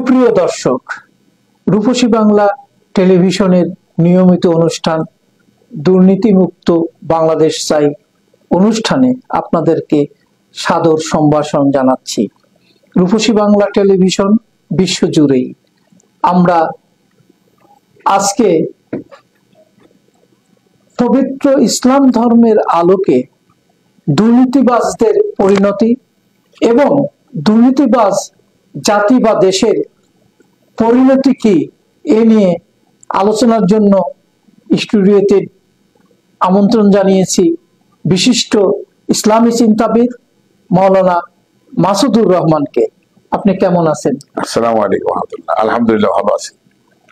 সুপ্রিয় দর্শক, রূপসী বাংলা টেলিভিশনের নিয়মিত অনুষ্ঠান দুর্নীতিমুক্ত বাংলাদেশ চাই অনুষ্ঠানে আপনাদেরকে সাদর সম্ভাষণ জানাচ্ছি। রূপসী বাংলা টেলিভিশন বিশ্বজুড়েই আমরা আজকে পবিত্র ইসলাম ধর্মের আলোকে দুর্নীতিবাজদের পরিণতি এবং দুর্নীতিবাজ জাতি বা দেশের পরিণতি কি এ নিয়ে আলোচনার জন্য স্টুডিওতে আমন্ত্রণ জানিয়েছি বিশিষ্ট ইসলামী চিন্তাবিদ মাওলানা মাসুদুর রহমানকে। আপনি কেমন আছেন? আসসালামু আলাইকুম ওয়া রাহমাতুল্লাহ। আলহামদুলিল্লাহ ভালো আছি,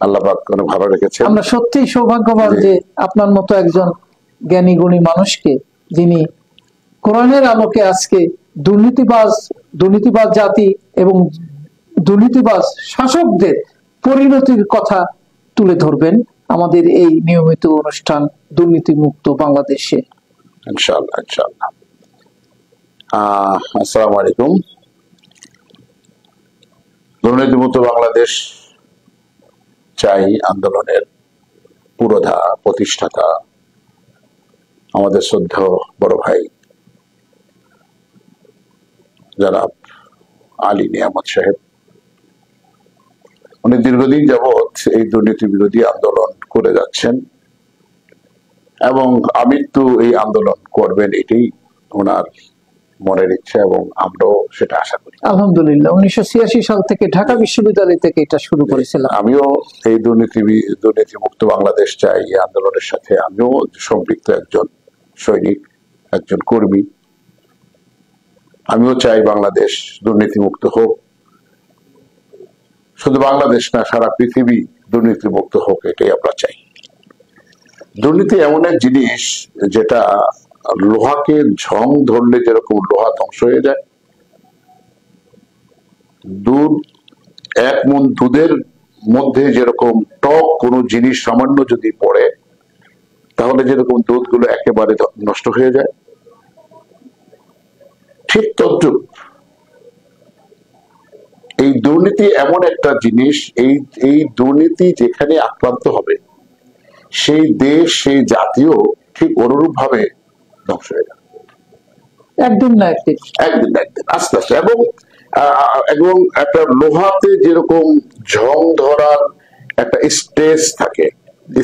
আল্লাহ পাক অনেক ভালো রেখেছেন। আমরা সত্যিই সৌভাগ্যবান যে আপনার মতো একজন জ্ঞানী গুণী মানুষকে, যিনি কোরআনের আলোকে আজকে দুর্নীতিবাজ জাতি এবং দুর্নীতিবাজ শাসকদের পরিণতির কথা তুলে ধরবেন আমাদের এই নিয়মিত অনুষ্ঠান দুর্নীতিমুক্ত বাংলাদেশে। ইনশাআল্লাহ ইনশাআল্লাহ। আসসালামু আলাইকুম। দুর্নীতিমুক্ত বাংলাদেশ চাই আন্দোলনের পুরোধা প্রতিষ্ঠাতা আমাদের শ্রদ্ধেয় বড় ভাই জনাব আলী নিয়ামত সাহেব, উনি দীর্ঘদিন যাবৎ এই দুর্নীতি বিরোধী আন্দোলন করে যাচ্ছেন এবং আমৃত্যু এই আন্দোলন করবেন, এটাই ওনার মনের ইচ্ছা এবং আমরাও সেটা আশা করি। আলহামদুলিল্লাহ, 1986 সাল থেকে ঢাকা বিশ্ববিদ্যালয় থেকে এটা শুরু করেছিলাম। আমিও এই দুর্নীতিমুক্ত বাংলাদেশ চাই এই আন্দোলনের সাথে আমিও সম্পৃক্ত একজন সৈনিক, একজন কর্মী। আমিও চাই বাংলাদেশ দুর্নীতিমুক্ত হোক, শুধু বাংলাদেশ না সারা পৃথিবী দুর্নীতিমুক্ত হোক, এটাই আমরা চাই। দুর্নীতি এমন এক জিনিস যেটা লোহাকে ঝং ধরলে যেরকম লোহা ধ্বংস হয়ে যায়, এক মণ দুধের মধ্যে যেরকম টক কোনো জিনিস সামান্য যদি পড়ে তাহলে যেরকম দুধগুলো একেবারে নষ্ট হয়ে যায়, ঠিক তদ্রুপ এই দুর্নীতি এমন একটা জিনিস, এই দুর্নীতি যেখানে আক্রান্ত হবে সেই দেশ সেই জাতীয় ঠিক অনুরূপ ভাবে ধ্বংস হয়ে যাবে একদিন না একদিন আস্তে আস্তে। এবং একটা লোহাতে যেরকম ঝং ধরার একটা স্টেজ থাকে,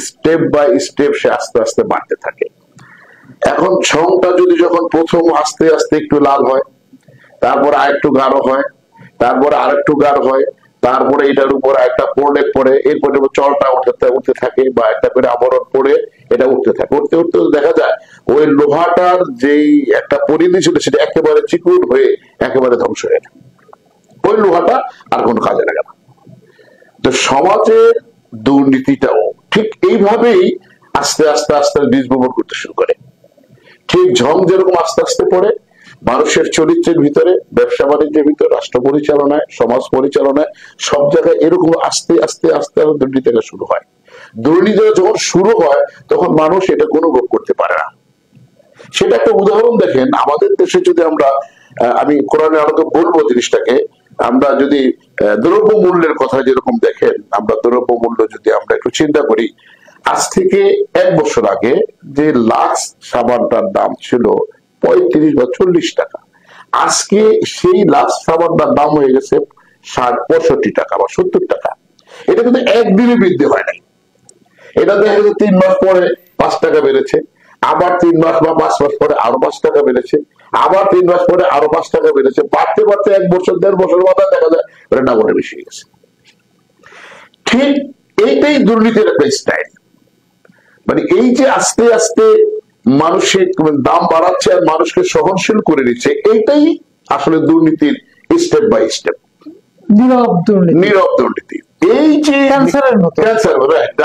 স্টেপ বাই স্টেপ সে আস্তে আস্তে বাড়তে থাকে। এখন ঝংটা যদি যখন প্রথম আস্তে আস্তে একটু লাল হয়, তারপরে আরেকটু গাঢ় হয়, তারপরে আরেকটু গাঢ় হয়, তারপরে এটার উপর একটা প্রলেপ পড়ে, এরপরে চলটা উঠতে থাকে বা একটা করে আবরণ পড়ে এটা উঠতে থাকে। উঠতে উঠতে দেখা যায় ওই লোহাটার যেই একটা পরিধি ছিল সেটা একেবারে চিকুন হয়ে একেবারে ধ্বংস হয়ে যায়, ওই লোহাটা আর কোনো কাজে লাগে না। তো সমাজে দুর্নীতিটাও ঠিক এইভাবেই আস্তে আস্তে আস্তে বীজ বপন করতে শুরু করে। ঠিক ঝং যেরকম আস্তে আস্তে পড়ে মানুষের চরিত্রের ভিতরে, ব্যবসা বাণিজ্যের ভিতরে, রাষ্ট্র পরিচালনায়, সমাজ পরিচালনায়, সব জায়গায় এরকম আস্তে আস্তে আস্তে দুর্নীতিটা শুরু হয়। দুর্নীতি যখন শুরু হয় তখন মানুষ এটা কোনো ভোগ করতে পারে না। সেটা একটা উদাহরণ দেখেন আমাদের দেশে, যদি আমি কোরআনের আলোকে বলবো জিনিসটাকে, আমরা যদি দ্রব্য মূল্যের কথা যেরকম দেখেন, আমরা দ্রব্য মূল্য যদি আমরা একটু চিন্তা করি, আজ থেকে 1 বছর আগে যে লাক্স সাবানটার দাম ছিল 35 বা 40 টাকা, আজকে সেই লাক্স সাবানটার দাম হয়ে গেছে 65 টাকা বা 70 টাকা। এটা কিন্তু একদিনে বৃদ্ধি হয় নাই, এটা দেখা গেছে 3 মাস পরে 5 টাকা বেড়েছে, আবার 3 মাস বা 5 মাস পরে আরো 5 টাকা বেড়েছে, আবার 3 মাস পরে আরো 5 টাকা বেড়েছে, বাড়তে বাড়তে 1 বছর 1.5 বছর মাথায় দেখা যায় এটা ডাবলে বেশি গেছে। ঠিক এইটাই দুর্নীতির একটা স্টাইল। মানে এই যে আস্তে আস্তে মানুষের দাম বাড়াচ্ছে আর মানুষকে সহনশীল করে নিচ্ছে, এইটাই আসলে দুর্নীতির স্টেপ বাই স্টেপ, নীরব দুর্নীতি। এই যে ক্যান্সার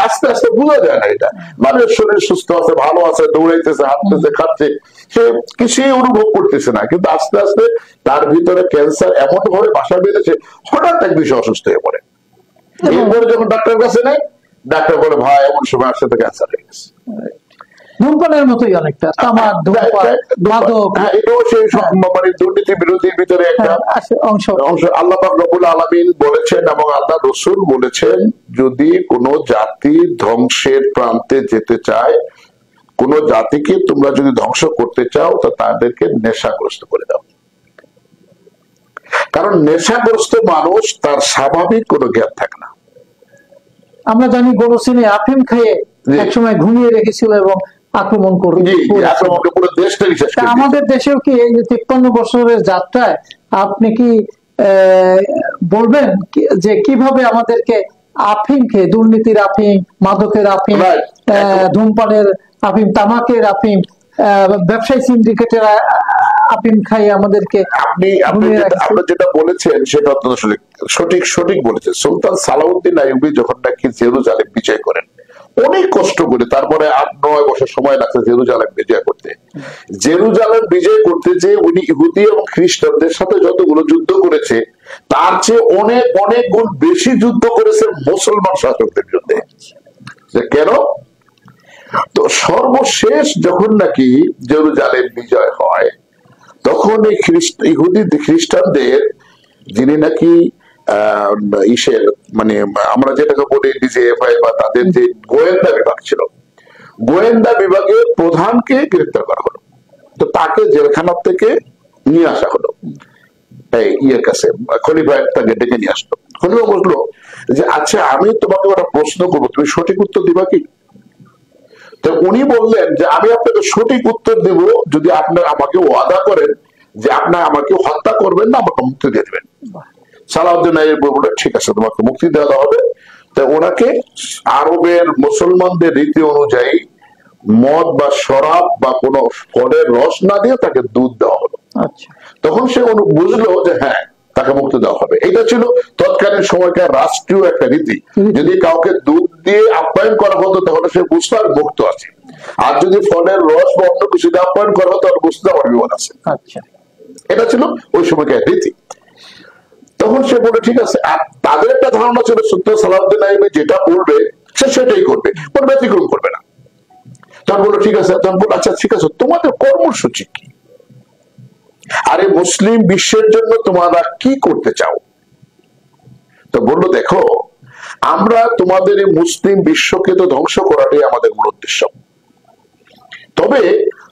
আস্তে আস্তে বোঝা যায় না, এটা মানুষের শরীর সুস্থ আছে, ভালো আছে, দৌড়াইতেছে, হাঁটতেছে, খাচ্ছে, সে কিছুই অনুভব করতেছে না, কিন্তু আস্তে আস্তে তার ভিতরে ক্যান্সার এমন ভাবে বাসা বেঁধেছে, হঠাৎ একদিন সে অসুস্থ হয়ে পড়ে। এরপরে যখন ডাক্তার কাছে নেয়, ডাক্তার বলে ভাই এমন সময় আসছে তো ক্যান্সার হয়ে গেছে। ধূমপানের মতোই অনেকটা, তামাক, ধূমপান, মাদক, এটাও সেই মানে দুর্নীতি বিরোধীর ভিতরে একটা অংশ। আল্লাহ পাক রব্বুল আলামিন বলেছেন এবং আল্লাহ রাসূল বলেছেন, যদি কোনো জাতি ধ্বংসের প্রান্তে যেতে চায়, কোন জাতিকে তোমরা যদি ধ্বংস করতে চাও, তো তাদেরকে নেশাগ্রস্ত করে দাও। কারণ নেশাগ্রস্ত মানুষ তার স্বাভাবিক কোনো জ্ঞান থাকে না। আমরা জানি গরুসিনে আফিম খেয়ে একসময় ঘুমিয়ে রেখেছিল এবং আক্রমণ করে পুরো দেশটাই শেষ করে দিয়েছে। আমাদের দেশেও কি এই যে 53 বছরের যাত্রায় আপনি কি বলবেন যে কিভাবে আমাদেরকে আফিম খেয়ে, দুর্নীতির আফিম, মাদকের আফিম, ধূমপানের আফিম, তামাকের আফিম, ব্যবসায়ী সিন্ডিকেটের আফিম খাই আমাদেরকে। আপনি যেটা বলেছেন সেটা অত্যন্ত সঠিক বলেছেন। সুলতান সালাউদ্দিন আইয়ুবী যখন নাকি জেরুজালেম বিজয় করেন, অনেক কষ্ট করে, তারপরে 8-9 বছর সময় লাগছে জেরুজালেম বিজয় করতে। জেরুজালেম বিজয় করতে যে উনি ইহুদি এবং খ্রিস্টানদের সাথে যতগুলো যুদ্ধ করেছে, তার চেয়ে অনেক অনেক গুণ বেশি যুদ্ধ করেছে মুসলমান শাসকদের বিরুদ্ধে। কেন? তো সর্বশেষ যখন নাকি জেরুজালেম বিজয় হয়, তখন এই ইহুদি খ্রিস্টানদের, যিনি নাকি ইসের মানে আমরা যেটাকে বলি ডিজিএফআই বা তাদের যে গোয়েন্দা বিভাগ ছিল, গোয়েন্দা বিভাগের প্রধানকে গ্রেফতার করা হলো। তো তাকে জেলখানা থেকে নিয়ে আসা হলো ইয়ের কাছে, খলিফা তাকে ডেকে নিয়ে আসলো। খলিফা বললো যে আচ্ছা, আমি তোমাকে একটা প্রশ্ন করবো, তুমি সঠিক উত্তর দিবা কি? তো উনি বললেন যে আমি আপনাকে সঠিক উত্তর দেব যদি আপনার আমাকে ওয়াদা করেন যে আপনার আমাকে হত্যা করবেন না, আমাকে মুক্তি দিয়ে দেবেন। সালাউদ্দিন আইয়ুবী বললেন ঠিক আছে, তোমাকে মুক্তি দেওয়া হবে। তো ওনাকে আরবের মুসলমানদের রীতি অনুযায়ী মদ বা শরাব বা কোন ফলের রস না দিয়ে তাকে দুধ দেওয়া হলো। তখন সে বুঝলো যে হ্যাঁ, তাকে মুক্তি দেওয়া হবে। এটা ছিল তৎকালীন সময়কার রাষ্ট্রীয় একটা রীতি। যদি কাউকে দুধ দিয়ে আপ্যায়ন করা হতো তাহলে সে বুঝতো আর মুক্ত আছে, আর যদি ফলের রস বা অন্য কিছু দিয়ে আপ্যায়ন করা হতো তাহলে বুঝতে আমার বিপদ আছে। এটা ছিল ওই সময়কার রীতি। তখন সে বলে ঠিক আছে, আর তাদের একটা ধারণা ছিল সুলতান সালাউদ্দিন আইয়ুবী যেটা বলবে সে সেটাই করবে, কোন ব্যতিক্রম করবে না। তখন বললো ঠিক আছে। তখন বললো আচ্ছা ঠিক আছে, তোমাদের কর্মসূচি কি? আরে মুসলিম বিশ্বের জন্য তোমরা কি করতে চাও? তো বললো দেখো, আমরা তোমাদের এই মুসলিম বিশ্বকে তো ধ্বংস করাটাই আমাদের মূল উদ্দেশ্য। তবে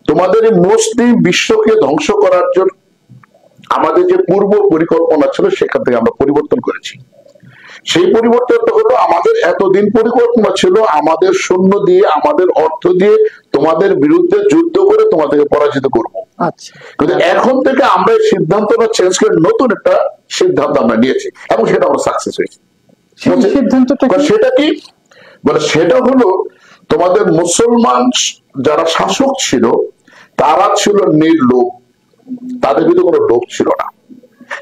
তোমাদের এই মুসলিম বিশ্বকে ধ্বংস করার জন্য আমাদের যে পূর্ব পরিকল্পনা ছিল সেখান থেকে আমরা পরিবর্তন করেছি। সেই পরিবর্তনটা হলো, আমাদের এতদিন পরিকল্পনা ছিল আমাদের সৈন্য দিয়ে, আমাদের অর্থ দিয়ে তোমাদের বিরুদ্ধে যুদ্ধ করে তোমাদেরকে পরাজিত করব। কিন্তু এখন থেকে আমরা এই সিদ্ধান্তটা চেঞ্জ করে নতুন একটা সিদ্ধান্ত আমরা নিয়েছি এবং সেটা আমরা সাকসেস হয়েছি। সেটা কি বলে? সেটা হলো তোমাদের মুসলমান যারা শাসক ছিল তারা ছিল নির্লোভ, তাদের ভিতরে কোনো লোভ ছিল না,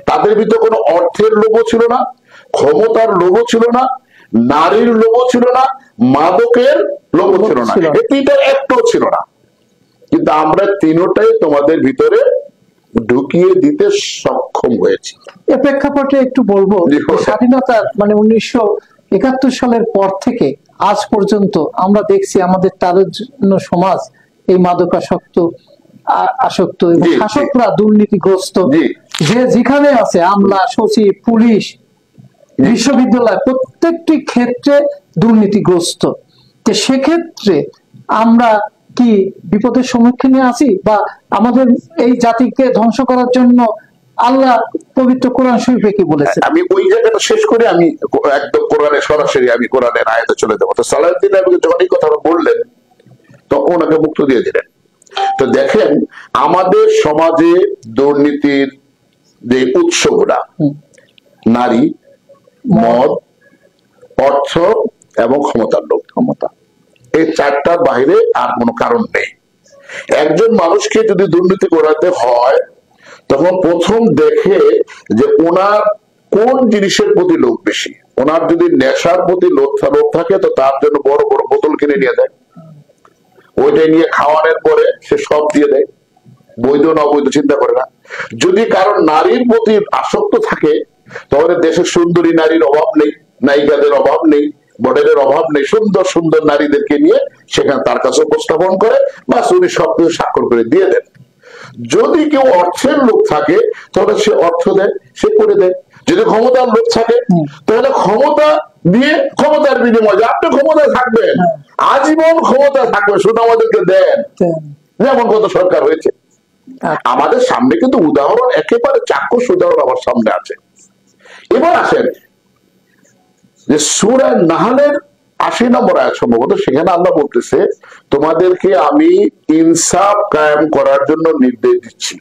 তাদের ভিতরে কোনো অর্থের লোভও ছিল না, ক্ষমতার লোভও ছিল না, নারীর লোভও ছিল না, মাদকের লোভও ছিল না, এই তিনটার একটাও ছিল না। কিন্তু আমরা তিনটাই তোমাদের ভিতরে ঢুকিয়ে দিতে সক্ষম হয়েছি। এ প্রেক্ষাপটে একটু বলবো, স্বাধীনতার মানে 1971 সালের পর থেকে আজ পর্যন্ত আমরা দেখছি আমাদের তারুণ্য সমাজ এই মাদকাসক্ত আসক্ত এবং শাসকরা দুর্নীতিগ্রস্ত, যে যেখানে আছে আমলা, সচিব, পুলিশ, বিশ্ববিদ্যালয়, প্রত্যেকটি ক্ষেত্রে দুর্নীতিগ্রস্ত। তো সেক্ষেত্রে আমরা কি বিপদের সম্মুখীনে আছি, বা আমাদের এই জাতিকে ধ্বংস করার জন্য আল্লাহ পবিত্র কোরআন শরীফে কি বলেছে? আমি ওই জায়গাটা শেষ করে আমি একদম কোরআনে সরাসরি আমি কোরআনের আয়াতে চলে যাবো। তো সালাউদ্দিন আইয়ুবী যখন এই কথা বললেন তখন ওনাকে মুক্ত দিয়ে দিলেন। তো দেখেন, আমাদের সমাজে দুর্নীতির যে উৎসগুলা, নারী, মদ, অর্থ এবং ক্ষমতার লোভ, এই চারটার বাইরে আর কোনো কারণ নেই। একজন মানুষকে যদি দুর্নীতি করাতে হয় তখন প্রথম দেখে যে ওনার কোন জিনিসের প্রতি লোভ বেশি। ওনার যদি নেশার প্রতি লোভ থাকে তো তার জন্য বড় বড় বোতল কিনে নিয়ে দেয়, ওইটা নিয়ে খাওয়ানোর পরে সে সব দিয়ে দেয়, বৈধ না অবৈধ চিন্তা করে না। যদি কারণ নারীর প্রতি আসক্ত থাকে তাহলে দেশের সুন্দরী নারীর অভাব নেই, নায়িকাদের অভাব নেই, মডেলের অভাব নেই, সুন্দর সুন্দর নারীদেরকে নিয়ে সেখানে তার কাছে উপস্থাপন করে বা উনি সবকিছু স্বাক্ষর করে দিয়ে দেন। যদি কেউ অর্থের লোক থাকে তাহলে সে অর্থ দেয়, সে করে দেয়। যদি ক্ষমতার লোক থাকে তাহলে ক্ষমতা দিয়ে ক্ষমতার বিনিময়ে আপনি ক্ষমতায় থাকবেন, আজীবন ক্ষমতায় থাকবেন, শুধু আমাদেরকে দেন। যেমন কত সরকার হয়েছে আমাদের সামনে, কিন্তু উদাহরণ একেবারে চাক্ষুষ উদাহরণ আমার সামনে আছে। এবার আসেন যে সূরা নাহলের ৮০ নম্বর আয়াত সম্ভবত, সেখানে আল্লাহ বলতেছে তোমাদেরকে আমি ইনসাফ কায়েম করার জন্য নির্দেশ দিচ্ছি,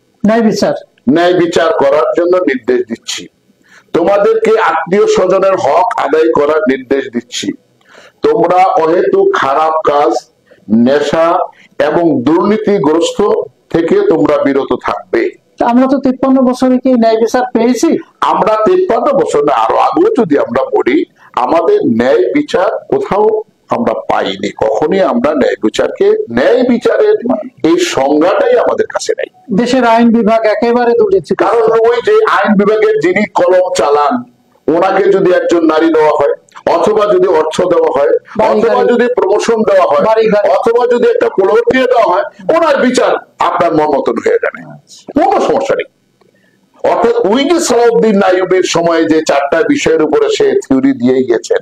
ন্যায় বিচার করার জন্য নির্দেশ দিচ্ছি, তোমাদেরকে আত্মীয় স্বজনের হক আদায় করার নির্দেশ দিচ্ছি, তোমরা অহেতুক খারাপ কাজ, নেশা এবং দুর্নীতিগ্রস্ত থেকে তোমরা বিরত থাকবে। আমরা তো 53 বছরে কি ন্যায় বিচার পেয়েছি? আমরা 53 বছর না, আরো আগেও যদি আমরা বলি, আমাদের ন্যায় বিচার কোথাও আমরা পাইনি। কখনই আমরা ন্যায় বিচারের এই সংজ্ঞাটাই আমাদের কাছে নেই। দেশের আইন বিভাগ একেবারে দুর্নীতি। কারণ ওই যে আইন বিভাগের যিনি কলম চালান, ওনাকে যদি একজন নারী দেওয়া হয়, অথবা যদি অর্থ দেওয়া হয়, অথবা যদি প্রমোশন দেওয়া হয়, অথবা যদি একটা প্রলোভ দিয়ে দেওয়া হয়, ওনার বিচার আপনার মন মতন হয়ে যাবে, কোনো সমস্যা নেই। অর্থাৎ ওই যে সালাউদ্দিন আইয়ুবের সময় যে 4টা বিষয়ের উপরে সে থিওরি দিয়ে গেছেন,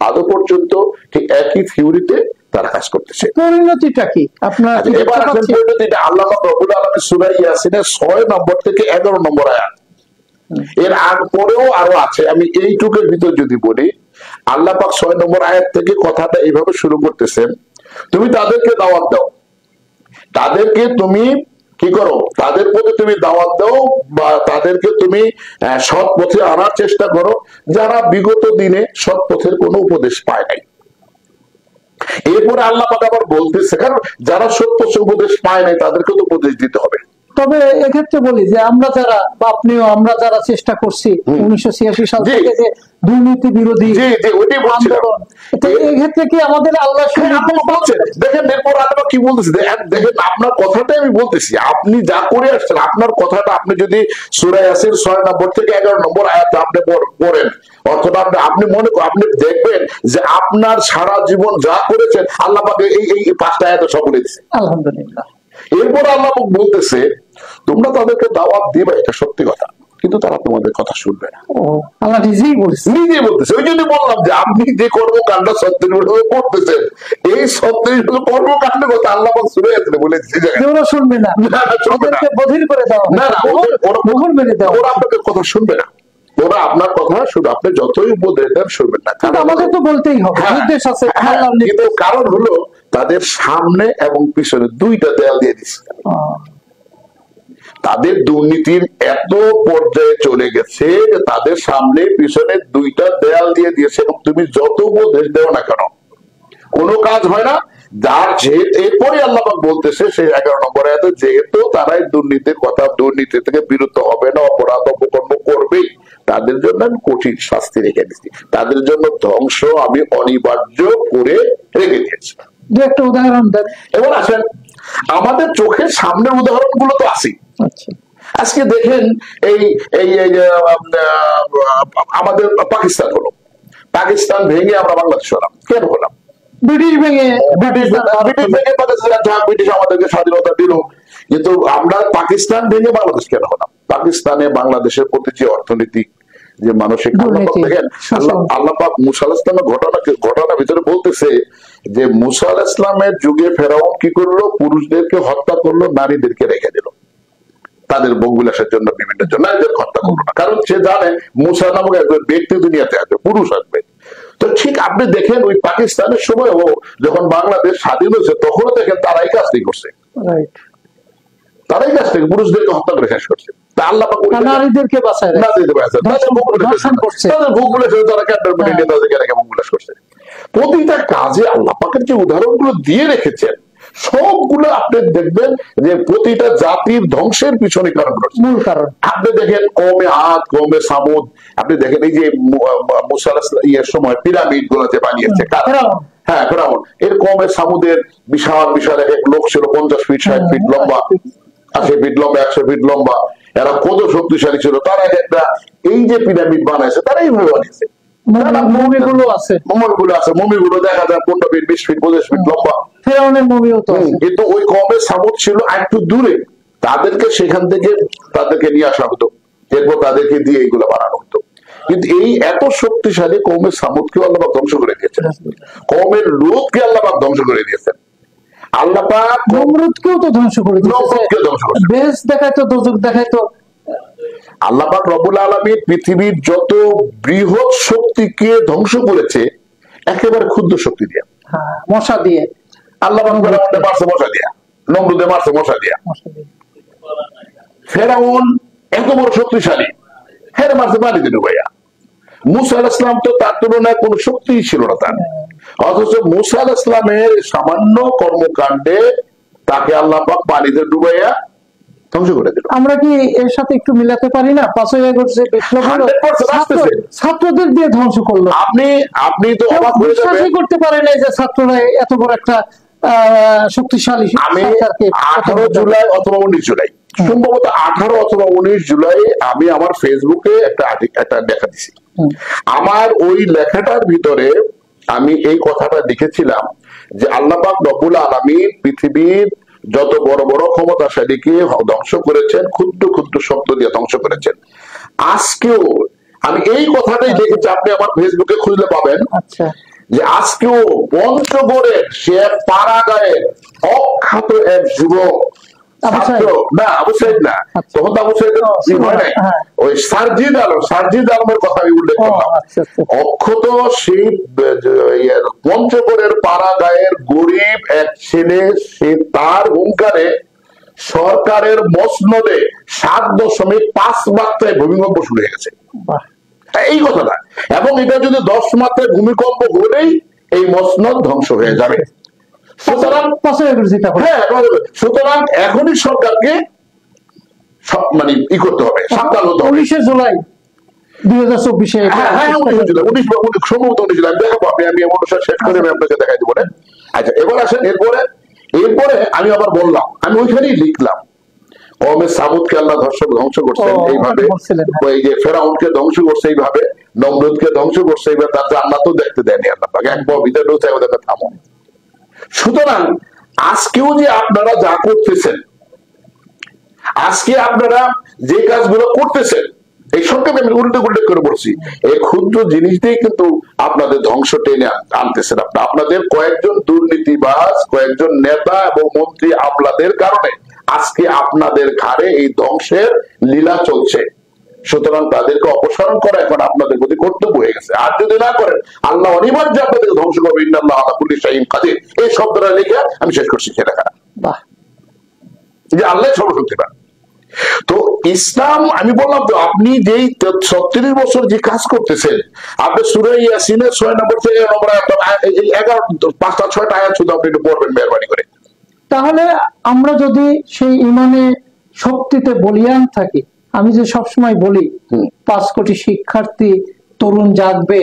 আদৌ পর্যন্ত ঠিক একই থিওরিতে তার কাজ করতেছে। পরিণতিটা কি আপনার? এবার পরিণতিটা আল্লাহ রব্বুল আলামিন সূরা ইয়াসিনের 6 নম্বর থেকে 11 নম্বর আয়াত, এর আগ পরেও আরো আছে। আমি এইটুকের ভিতর যদি বলি, আল্লাহ পাক 6 নম্বর আয়াত থেকে কথাটা এইভাবে শুরু করতেছেন, তুমি তাদেরকে দাওয়াত দাও, তাদেরকে তুমি কি করো, তাদের প্রতি তুমি দাওয়াত দাও বা তাদেরকে তুমি সৎ পথে আনার চেষ্টা করো, যারা বিগত দিনে সৎ পথের কোনো উপদেশ পায় নাই। এরপরে আল্লাহ পাক আবার বলতেছে, কারণ যারা সৎ পথে উপদেশ পায় নাই তাদেরকে তো উপদেশ দিতে হবে। তবে এক্ষেত্রে বলি যে আমরা যারা বা আপনিও আমরা যারা চেষ্টা করছি 1986 সাল থেকে যে দুর্নীতি বিরোধী আন্দোলন, এক্ষেত্রে কি আমাদের আল্লাহ বলছেন? দেখেন এরপর আল্লাহ কি বলতেছে, দেখেন আপনার কথাটাই আমি বলতেছি, আপনি যা করে আসছেন আপনার কথাটা আপনি যদি সূরা ইয়াসিন 6 নম্বর থেকে 11 নম্বর আয়াত আপনি পড়েন, অথবা আপনি মনে করেন, আপনি দেখবেন যে আপনার সারা জীবন যা করেছেন আল্লাহ পাক এই 5টা আয়াতে সব বলে দিয়েছে। আলহামদুলিল্লাহ। এরপর আল্লাহ বলতেছে তোমরা তাদেরকে দাওয়াত দিবে, এটা সত্যি কথা, কিন্তু তারা তোমাদের কথা শুনবে না। আল্লাহ নিজেই বলতেছে। ওই জন্য বললাম যে আপনি যে কর্মকাণ্ড সত্যের বিরুদ্ধে করতেছেন, এই সত্যের কর্মকাণ্ডের কথা আল্লাহ পাক সূরা ইয়াসিনে বলে দিয়েছে, ওরা শুনবে না, ওদেরকে বধির করে দাও, না না, ওরা আপনাদের কথা শুনবে না, ওরা আপনার কথা শুধু আপনি যতই উপদেশ দেন শুনবেন না। আমাদের তো বলতেই হবে, নির্দেশ আছে। কিন্তু কারণ হলো তাদের সামনে এবং পিছনে 2টা দেয়াল দিয়ে দিচ্ছে। তাদের দুর্নীতির এত পর্যায়ে চলে গেছে যে তাদের সামনে পিছনে 2টা দেয়াল দিয়ে দিয়েছে, এবং তুমি যত উপদেশ দেও না কেন কোনো কাজ হয় না। যার এরপরে আল্লাহ পাক বলতেছে সেই 11 নম্বর আয়াতে, যেহেতু তারাই দুর্নীতির কথা, দুর্নীতি থেকে বিরত হবে না, অপরাধ অপকর্ম করবেই, তাদের জন্য আমি কঠিন শাস্তি রেখে দিচ্ছি, তাদের জন্য ধ্বংস আমি অনিবার্য করে রেখে দিয়েছি। একটা উদাহরণ দেন। এবার আসেন আমাদের চোখের সামনে উদাহরণ গুলো তো আছে। আজকে দেখেন এই আমাদের পাকিস্তান হলো, পাকিস্তান ভেঙে আমরা বাংলাদেশ হলাম, কেন হলাম? ব্রিটিশ ভেঙে ব্রিটিশ আমাদেরকে স্বাধীনতা দিল, কিন্তু আমরা পাকিস্তান ভেঙে বাংলাদেশ কেন হলাম? পাকিস্তানে বাংলাদেশের প্রতি যে অর্থনৈতিক যে মানসিক, দেখেন আল্লাহ পাক মূসা আলাইহিস সালামের ঘটনা ভিতরে বলতেছে যে মূসা আলাইহিস সালামের যুগে ফেরাউন কি করলো, পুরুষদেরকে হত্যা করলো, নারীদেরকে রেখে দিল তাদের ভোগবিলাসের জন্য, বিভিন্ন জন্য নারীদের হত্যা করলো না, কারণ সে জানে মূসা নামক একজন ব্যক্তি দুনিয়াতে আসবে, পুরুষ আসবে। তো ঠিক আপনি দেখেন ওই পাকিস্তানের সময় যখন বাংলাদেশ স্বাধীন হয়েছে তখনও দেখেন তারাই কাজটি করছে, তারাই কাজ থেকে পুরুষদেরকে হত্যা করে শেষ করছে। নারীদেরকে বাঁচায় প্রতিটা কাজে আল্লাহ পাকের যে উদাহরণ গুলো দিয়ে রেখেছেন সবগুলো আপনি দেখবেন যে প্রতিটা জাতির ধ্বংসের পিছনে মূল কারণ। আপনি দেখেন কওমে আদ, কওমে সামুদ, আপনি দেখেন এই যে মূসা আলাইহিস সময় পিরামিড গুলো যে বানিয়েছে, হ্যাঁ ফেরাউন, এর কওমে সামুদের বিশাল বিশাল এক লোক ছিল 50 ফিট 60 ফিট লম্বা, 80 ফিট লম্বা, 100 ফিট লম্বা, এরা কত শক্তিশালী ছিল, তারা একটা এই যে পিরামিড বানাইছে তারা এইভাবে বানিয়েছে। মুভিগুলো আছে, মুভিগুলো দেখা যায় 15 ফিট 20 ফিট 25 ফিট লম্বা। ফেরাউনের মুভিও তো আছে। কিন্তু ওই কমে সামুদ ছিল একটু দূরে, তাদেরকে সেখান থেকে তাদেরকে নিয়ে আসা হতো, এরপর তাদেরকে দিয়ে এইগুলো বানানো হতো। কিন্তু এই এত শক্তিশালী কওমের সামুদকে আল্লাহ পাক ধ্বংস করে দিয়েছেন, কওমের লূতকে আল্লাহ পাক ধ্বংস করে দিয়েছেন। আল্লাহ পাক নমরুদকেও তো ধ্বংস করে দিয়েছে, বেশ দেখাইতো, দোজখ দেখাইতো। আল্লাহ পাক রব্বুল আলামিন পৃথিবীর যত বৃহৎ শক্তিকে ধ্বংস করেছে একেবারে ক্ষুদ্র শক্তি দিয়ে, মশা দিয়ে। আল্লাহ পাক ফেরাউনকে মারছে মশা দিয়া, নমরুদে মারছে মশা দিয়া। ফেরাউন এত বড় শক্তিশালী, হ্যাঁ মারছে পানিতে ডুবাইয়া। মুসা আলাইহিস সালাম তো তার তুলনায় কোনো শক্তি ছিল না তার, অথচ মুসা আলাইহিস সালামের সামান্য কর্মকাণ্ডে তাকে আল্লাহ পাক পানিতে ডুবাইয়া ধ্বংস করে দিল। আমরা কি এর সাথে একটু মিলাতে পারি না? 5ই আগস্ট যে বিপ্লব হলো ছাত্রদের দিয়ে ধ্বংস করলো। আপনি তো অবাক হয়ে যাবেন, বিশ্বাসই করতে পারেন যে ছাত্ররা এত বড় একটা শক্তিশালী। আমি 18 জুলাই অথবা 19 জুলাই, সম্ভবত 18 অথবা 19 জুলাই আমি আমার ফেসবুকে একটা লেখা দিছি। আমার ওই লেখাটার ভিতরে আমি এই কথাটা লিখেছিলাম যে আল্লাহ পাক রব্বুল আলামিন পৃথিবীর যত বড় বড় ক্ষমতাশালীকে ধ্বংস করেছেন, ক্ষুদ্র ক্ষুদ্র শব্দ দিয়ে ধ্বংস করেছেন। আজকেও আমি এই কথাটাই লিখেছি, আপনি আমার ফেসবুকে খুঁজলে পাবেন। আচ্ছা, যে আজকেও পঞ্চগড়ের সে পাড়াগাঁয়ের অখ্যাত এক যুবক ছাত্র, না আবু সাইদ না, তখন তো আবু সাইদ হয় নাই, ওই সারজিদ আলমের কথা আমি উল্লেখ করলাম। অক্ষত সেই পঞ্চগড়ের পাড়াগাঁয়ের গরিব এক ছেলে, সে তার হুঙ্কারে সরকারের মসনদে 7.5 মাত্রায় ভূমিকম্প শুরু হয়ে গেছে, এই কথাটা। এবং এটা যদি 10 মাত্রায় ভূমিকম্প হলেই এই মসনদ ধ্বংস হয়ে যাবে। সুতরাং এখনই সরকারকে মানে ই করতে হবে, সাবধান হতে হবে। 19 জুলাই 2024 সম্ভবত 19 জুলাই দেখাবো, আমি অনুষ্ঠান শেষ করে আমি আপনাকে দেখাই দেবো। আচ্ছা, এবার আসেন, এরপরে আমি আবার বললাম, আমি ওইখানেই লিখলাম কওমে সামুদকে আল্লাহ ধ্বংস করছেন এইভাবে, ওই যে ফেরাউনকে ধ্বংস করছে এইভাবে, নমরুদকে ধ্বংস করছে এইভাবে, তার জান্নাতও দেখতে দেয়নি আল্লাহ পাক, একবার ভিতরে ঢুকে ওদেরকে থামো। সুতরাং আজকেও যে আপনারা যা করতেছেন, আজকে আপনারা যে কাজগুলো করতেছেন, এই সবটাকে আমি উল্লেখ করে বলছি, এই ক্ষুদ্র জিনিস দিয়ে কিন্তু আপনাদের ধ্বংস টেনে আনতেছেন। আপনাদের কয়েকজন দুর্নীতিবাজ, কয়েকজন নেতা এবং মন্ত্রী আমলাদের কারণে আজকে আপনাদের ঘাড়ে এই ধ্বংসের লীলা চলছে। সুতরাং তাদেরকে অপসারণ করা এখন আপনাদের প্রতি কর্তব্য হয়ে গেছে। আর যদি না করেন, আল্লাহ অনিবার্য আপনাদেরকে ধ্বংস করবে। ইন্নাল্লাহ আলা কুল্লি শাইইন কাদির, এই শব্দটা লিখে আমি শেষ করছি সেটা। যে আল্লাহ সর্বশক্তিমান। তো ইসলাম, আমি বললাম তো, আপনি যেই 36 বছর যে কাজ করতেছেন, আপনি সূরা ইয়াসিনের 6 নম্বর থেকে 5টা-6টা আয়াত শুধু আপনি একটু পড়বেন মেহরবানি করে। তাহলে আমরা যদি সেই ইমানে শক্তিতে বলিয়ান থাকি, আমি যে সবসময় বলি 5 কোটি শিক্ষার্থী তরুণ জাগবে,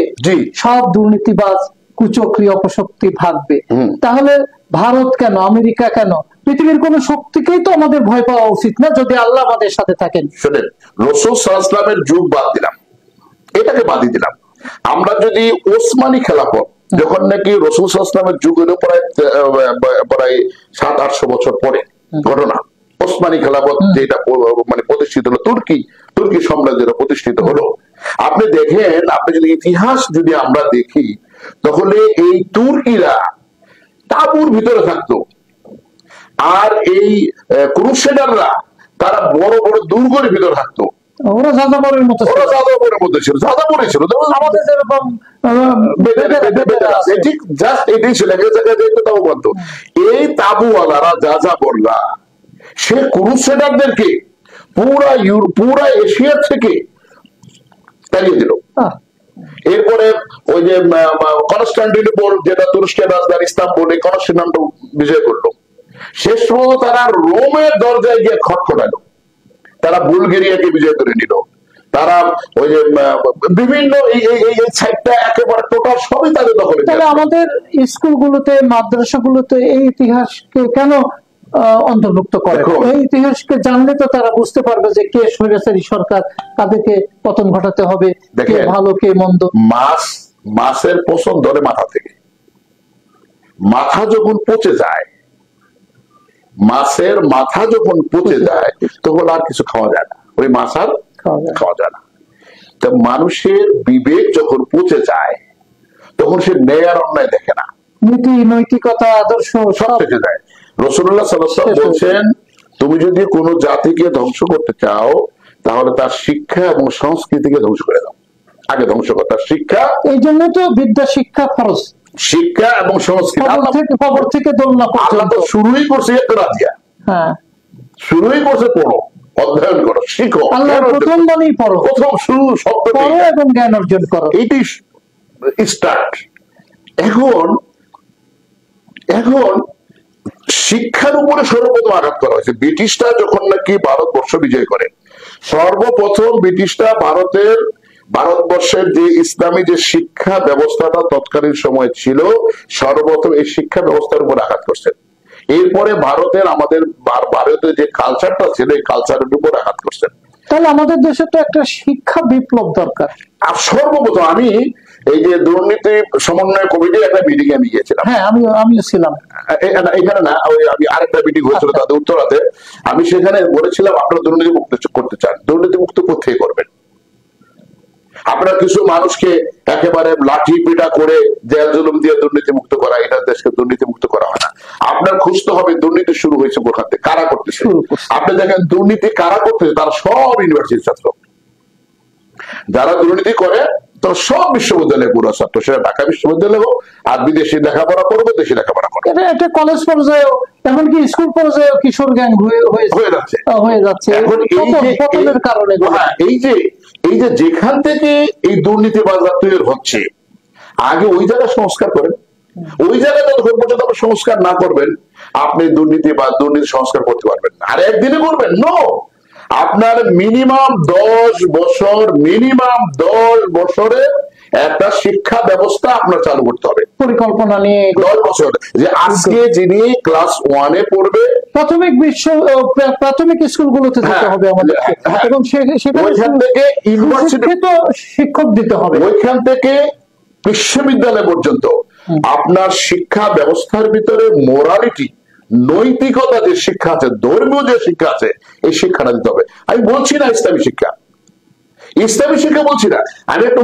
সব দুর্নীতিবাজ কুচক্রী অপশক্তি ভাগবে, তাহলে ভারত কেন, আমেরিকা কেন, পৃথিবীর কোন শক্তিকেই তো আমাদের ভয় পাওয়া উচিত না, যদি আল্লাহ আমাদের সাথে থাকেন। শুনেন, রাসূল সাল্লাল্লাহু আলাইহি ওয়াসাল্লামের যুগ বাদ দিলাম, এটাকে বাদই দিলাম, আমরা যদি ওসমানী খেলাফত, যখন নাকি রাসূল সাল্লাল্লাহু আলাইহি ওয়াসাল্লামের যুগের প্রায় 700-800 বছর পরে ঘটনা, ওসমানী খেলাফত যেটা মানে প্রতিষ্ঠিত হলো, তুর্কি সাম্রাজ্যের প্রতিষ্ঠিত হলো। আপনি দেখেন, আপনি যদি ইতিহাস যদি আমরা দেখি, তাহলে এই তুর্কিরা তাঁবুর ভিতরে থাকতো, আর এই ক্রুসেডাররা তারা বড় বড় দুর্গের ভিতরে থাকতো। ওরা যাযাবরের মতো ছিল, মধ্যে ছিল, যাযাবরে ছিল, আমাদের যেরকম ঠিক জাস্ট এটাই ছিল, এক জায়গায় দেখতে তাবু বাঁধত। এই তাবুওয়ালারা, যাযাবররা, সে ক্রুসেডারদেরকে পুরা এশিয়া থেকে তাড়িয়ে দিল। এরপরে ওই যে কনস্টান্টিনোপল, যেটা তুরস্কের রাজধানী ইস্তাম্বুল, এই কনস্টান্টিনোপল বিজয় করলো। শেষ পর্যন্ত তারা রোমের দরজায় গিয়ে খটখটালো, তারা বুলগেরিয়াকে বিজয় করে নিল, তারা ওই যে বিভিন্ন এই সাইডটা একেবারে টোটাল সবই তাদের দখলে। তাহলে আমাদের স্কুলগুলোতে, মাদ্রাসাগুলোতে এই ইতিহাসকে কেন অন্তর্ভুক্ত করে। এই ইতিহাসকে জানলে তো তারা বুঝতে পারবে যে কে স্বৈরাচারী সরকার, তাদেরকে পতন ঘটাতে হবে, কে ভালো কে মন্দ। মাছের পচন ধরে মাথা থেকে। মাথা যখন পচে যায়, মাছের মাথা যখন পচে যায় তখন আর কিছু খাওয়া যায় না, ওই মাছ আর খাওয়া যায় না। তা মানুষের বিবেক যখন পচে যায় তখন সে ন্যায় আর অন্যায় দেখে না, নীতি নৈতিকতা আদর্শ সব থেকে যায়। রাসূলুল্লাহ সাল্লাল্লাহু আলাইহি ওয়াসাল্লাম বলছেন, তুমি যদি কোনো জাতিকে ধ্বংস করতে চাও তাহলে তার শিক্ষা এবং সংস্কৃতিকে ধ্বংস করে দাও। আগে ধ্বংস কর তার শিক্ষা। এই জন্য তো বিদ্যা শিক্ষা ফরজ, শিক্ষা এবং সংস্কৃতি। খবর থেকে দোলনা পর্যন্ত শুরুই করছে ইকরা দিয়া, হ্যাঁ শুরুই করছে পড়ো, অধ্যয়ন করো, শিখো। আল্লাহর প্রথম বাণী পড়ো, প্রথম শুরু শব্দ পড়ো এবং জ্ঞান অর্জন করো, এটি স্টার্ট। এখন শিক্ষার উপরে সর্বপ্রথম আঘাত করা হয়েছে। ব্রিটিশরা যখন নাকি ভারতবর্ষ বিজয় করে, সর্বপ্রথম ব্রিটিশরা ভারতবর্ষের যে ইসলামী যে শিক্ষা ব্যবস্থাটা তৎকালীন সময় ছিল, সর্বপ্রথম এই শিক্ষা ব্যবস্থার উপর আঘাত করছেন। এরপরে ভারতের যে কালচারটা ছিল, এই কালচারের উপর আঘাত করছেন। তাহলে আমাদের দেশে তো একটা শিক্ষা বিপ্লব দরকার। আর সর্বপ্রথম আমি এই যে দুর্নীতি সমন্বয় কমিটির একটা মিটিং আমি গিয়েছিলাম। হ্যাঁ, আমিও ছিলাম এখানে না, আমি আরেকটা মিটিং হয়েছিল তাদের উত্তরাতে। আমি সেখানে বলেছিলাম, আপনারা দুর্নীতি মুক্ত করতে চান, দুর্নীতি মুক্ত কোথায় করবেন? আপনারা কিছু মানুষকে একেবারে লাঠি পিটা করে জেল জুলুম দিয়ে দুর্নীতি মুক্ত করা, এটা দেশকে দুর্নীতি মুক্ত করা হয় না। আপনার খুঁজতে হবে দুর্নীতি শুরু হয়েছে কোথা থেকে, কারা করতেছে। আপনি দেখেন দুর্নীতি কারা করতেছে, তারা সব ইউনিভার্সিটির ছাত্র। যারা দুর্নীতি করে তারা সব বিশ্ববিদ্যালয়ের পুরো ছাত্র, সেটা ঢাকা বিশ্ববিদ্যালয় হোক আর বিদেশি লেখাপড়া করবে, দেশি লেখাপড়া করবে। এটা কলেজ পর্যায়েও, এমনকি স্কুল পর্যায়েও কিশোর গ্যাং হয়ে যাচ্ছে। এখন পতনের কারণে এই যে যেখান থেকে এই দুর্নীতিবাজরা তৈরি হচ্ছে, আগে ওই জায়গায় সংস্কার করেন। ওই জায়গায় যতক্ষণ পর্যন্ত আপনি সংস্কার না করবেন, আপনি দুর্নীতি সংস্কার করতে পারবেন না। আর একদিনে করবেন নো, আপনার মিনিমাম 10 বছরে একটা শিক্ষা ব্যবস্থা আপনার চালু করতে হবে, পরিকল্পনা নিয়ে 10 বছর। যে আজকে যিনি ক্লাস 1-এ পড়বে, প্রাথমিক স্কুলগুলোতে যেতে হবে আমাদের, এবং ওইখান থেকে ইউনিভার্সিটি শিক্ষক দিতে হবে, ওইখান থেকে বিশ্ববিদ্যালয় পর্যন্ত আপনার শিক্ষা ব্যবস্থার ভিতরে মোরালিটি, নৈতিকতা যে শিক্ষা আছে, ধর্মীয় যে শিক্ষা আছে, এই শিক্ষাটা দিতে হবে। আমি বলছি না ইসলামী শিক্ষা বলছি না, আমি একটা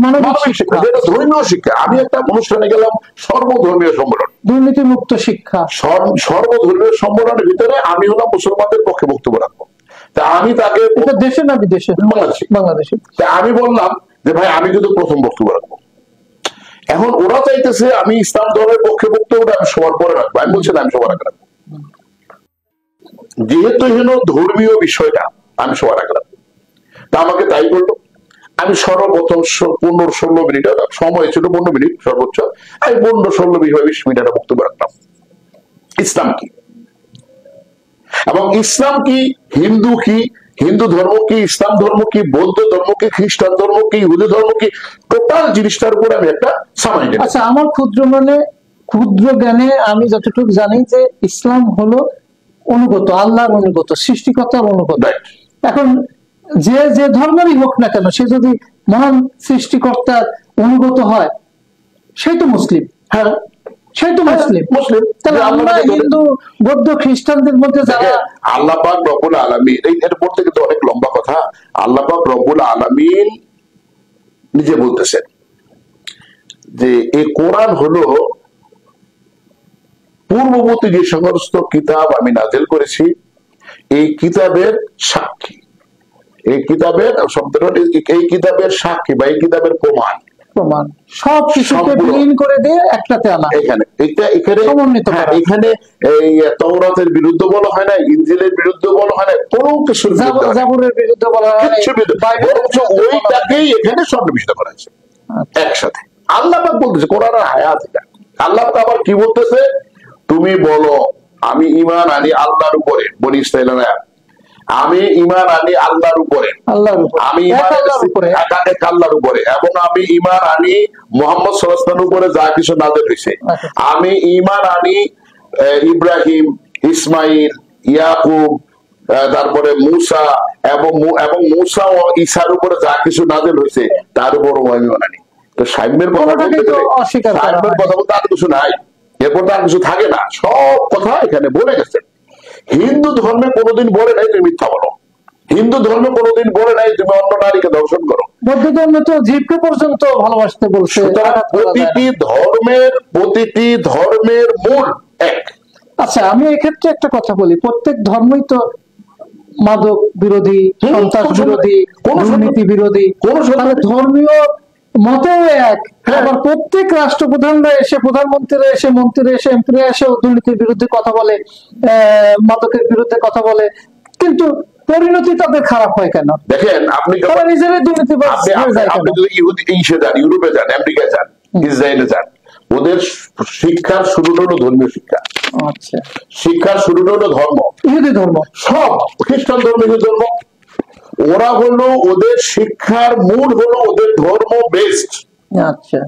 মানবিক শিক্ষা, যেটা ধর্মীয় শিক্ষা। আমি একটা অনুষ্ঠানে গেলাম, সর্বধর্মীয় সম্মেলন, দুর্নীতি মুক্ত শিক্ষা, সর্বধর্মীয় সম্মেলনের ভিতরে আমি হলাম মুসলমানদের পক্ষে বক্তব্য রাখবো। তা আমি তাকে, দেশে না বিদেশে, বাংলাদেশে, আমি বললাম যে ভাই আমি কিন্তু প্রথম বক্তব্য রাখবো। এখন ওরা চাইতেছে আমি ইসলাম ধর্মের পক্ষে বক্তব্যটা আমি সবার পরে রাখবো। আমি বলছি না, আমি সবার আগে রাখবো, যেহেতু ধর্মীয় বিষয়টা আমি সবার আগে রাখবো। তা আমাকে তাই বললো। আমি সর্বপ্রথম 15-16 মিনিট, সময় ছিল 15 মিনিট সর্বোচ্চ, আমি 15-16-20 মিনিট বক্তব্য রাখলাম। ইসলাম কি, এবং ইসলাম কি, হিন্দু ধর্ম কি, ইসলাম ধর্ম কি, বৌদ্ধ ধর্ম কি, খ্রিস্টান ধর্ম কি, ইহুদি ধর্ম কি, টোটাল জিনিসটার উপর আমি একটা সামান্য। আচ্ছা, আমার ক্ষুদ্র জ্ঞানে আমি যতটুকু জানি যে ইসলাম হলো অনুগত, আল্লাহর অনুগত, সৃষ্টিকর্তার অনুগত। এখন যে ধর্মেরই হোক না কেন, সে যদি মহান সৃষ্টিকর্তার অনুগত হয়, সেই তো মুসলিম। হ্যাঁ, সেই তো মুসলিম। তাহলে আমরা হিন্দু, বৌদ্ধ, খ্রিস্টানদের মধ্যে যারা, আল্লাহ পাক রব্বুল আলামিন, এর পড়তে কিন্তু অনেক লম্বা কথা। আল্লাহ পাক রব্বুল আলামিন নিজে বলতেছেন যে এই কোরআন হলো পূর্ববর্তী যে সমস্ত কিতাব আমি নাযিল করেছি, এই কিতাবের সাক্ষী, এই কিতাবের শব্দটা, এই কিতাবের সাক্ষী বা এই কিতাবের প্রমাণ সব কিছুকে বিলীন করে দিয়ে একটাতে আনা। এখানে এই তাওরাতের বিরুদ্ধে বলা হয় না, ইনজিলের বিরুদ্ধে বলা হয় না, কোনো কিছু জাবুরের বিরুদ্ধে বলা হয় না, ওইটাকেই এখানে সন্নিবেশিত করা হয়েছে একসাথে। আল্লাহ পাক বলতেছে কোরআনের আয়াত এটা। আল্লাহ পাক আবার কি বলতেছে, তুমি বলো আমি ঈমান আনি আল্লাহর উপরে, বনি ইসরাঈলের, আমি ঈমান আনি আল্লাহর উপরে, আমি আল্লাহর উপরে, এবং আমি ঈমান আনি মুহাম্মদ সাল্লাল্লাহু আলাইহি ওয়াসাল্লামের উপরে যা কিছু নাযিল হয়েছে, আমি ঈমান আনি ইব্রাহিম, ইসমাইল, ইয়াকুব, তারপরে মূসা এবং মূসা ও ঈসার উপরে যা কিছু নাযিল হয়েছে তার উপরও আমি মানি। তো সাম্যের কথা বলতে গেলে সাম্যের কথা বলতে আর কিছু নাই, এরপর তো আর কিছু থাকে না, সব কথা এখানে বলে গেছে। হিন্দু ধর্মে কোনোদিন বলে নাই তুমি মিথ্যা বলো, হিন্দু ধর্ম কোনোদিন বলে নাই তুমি অন্য নারীকে দর্শন করো। বৌদ্ধ ধর্মে তো জীবকে পর্যন্ত ভালোবাসতে বলছে। প্রতিটি ধর্মের মূল এক। আচ্ছা, আমি এক্ষেত্রে একটা কথা বলি, প্রত্যেক ধর্মই তো মাদক বিরোধী, সন্ত্রাস বিরোধী, দুর্নীতি বিরোধী, তাহলে ধর্মীয় মতেও এক। আবার প্রত্যেক রাষ্ট্রপ্রধানরা এসে, প্রধানমন্ত্রীরা এসে, মন্ত্রীরা এসে, এমপিরা এসে দুর্নীতির বিরুদ্ধে কথা বলে, মাদকের বিরুদ্ধে কথা বলে, কিন্তু পরিণতি তাদের খারাপ হয় কেন? দেখেন আপনি নিজেরাই দুর্নীতিবাজ হয়ে যায়। আপনি যদি ইউরোপে যান, আমেরিকায় যান, ইসরায়েলে যান, ওদের শিক্ষার শুরুটা হলো ধর্মীয় শিক্ষা। আচ্ছা, শিক্ষার শুরুটা হলো ধর্ম, ইহুদি ধর্ম, সব খ্রিস্টান ধর্ম, ইহুদি ধর্ম। ওরা হলো ওদের শিক্ষার মূল হলো ওদের ধর্ম বেসড। আচ্ছা,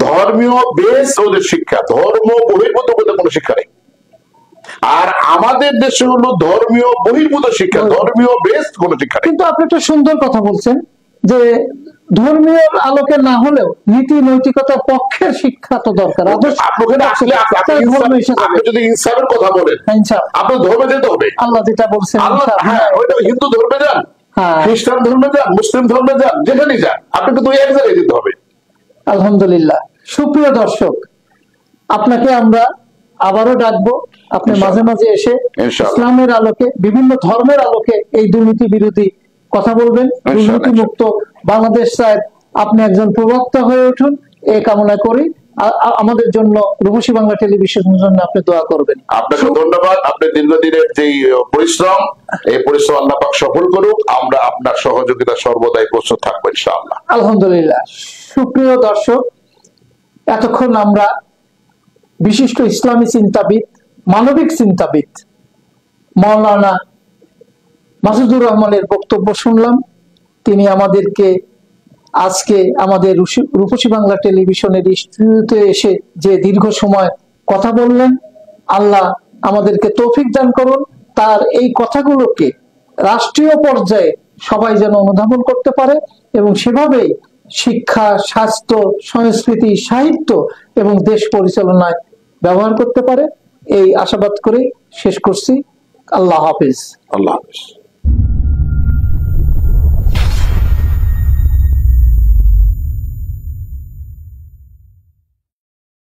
ধর্মীয় বেস ওদের শিক্ষা, ধর্ম বহির্ভূত ওদের কোনো শিক্ষা নেই। আর আমাদের দেশে হলো ধর্মীয় বহির্ভূত শিক্ষা, ধর্মীয় বেস কোনো শিক্ষা নেই। কিন্তু আপনি একটা সুন্দর কথা বলছেন যে ধর্মীয় আলোকে না হলেও নীতি নৈতিকতার পক্ষের শিক্ষা তো দরকার। আপনি যদি ইনসাফের কথা বলেন, আপনার ধর্মে যেতে হবে। আল্লাহ যেটা বলছেন, ওইটা হিন্দু ধর্মে যান, খ্রিস্টান ধর্মে যান, মুসলিম ধর্মে যান, যেখানেই যান, আপনাকে তো এক জায়গায় যেতে হবে। আলহামদুলিল্লাহ। সুপ্রিয় দর্শক, আপনাকে আমরা আবারও ডাকবো, আপনি মাঝে মাঝে এসে ইসলামের আলোকে, বিভিন্ন ধর্মের আলোকে এই দুর্নীতি বিরোধী কথা বলবেন, দুর্নীতি মুক্ত বাংলাদেশ চায়। আপনি একজন প্রবক্তা হয়ে উঠুন, এই কামনা করি। আমাদের জন্য, রূপসী বাংলা টেলিভিশনের জন্য আপনি দোয়া করবেন। আপনাকে ধন্যবাদ। আপনি দীর্ঘদিনের যে পরিশ্রম, এই পরিশ্রম আল্লাহ পাক সফল করুক। আমরা আপনার সহযোগিতা সর্বদাই প্রস্তুত থাকবো ইনশাআল্লাহ। আলহামদুলিল্লাহ। সুপ্রিয় দর্শক, এতক্ষণ আমরা বিশিষ্ট ইসলামী চিন্তাবিদ, মানবিক চিন্তাবিদ মাওলানা মাসুদুর রহমানের বক্তব্য শুনলাম। তিনি আমাদেরকে আজকে আমাদের রূপসী বাংলা টেলিভিশনের স্টুডিওতে এসে যে দীর্ঘ সময় কথা বললেন, আল্লাহ আমাদেরকে তৌফিক দান করুন তার এই কথাগুলোকে রাষ্ট্রীয় পর্যায়ে সবাই যেন অনুধাবন করতে পারে এবং সেভাবেই শিক্ষা, স্বাস্থ্য, সংস্কৃতি, সাহিত্য এবং দেশ পরিচালনায় ব্যবহার করতে পারে। এই আশাবাদ করে শেষ করছি। আল্লাহ হাফিজ। আল্লাহ হাফিজ।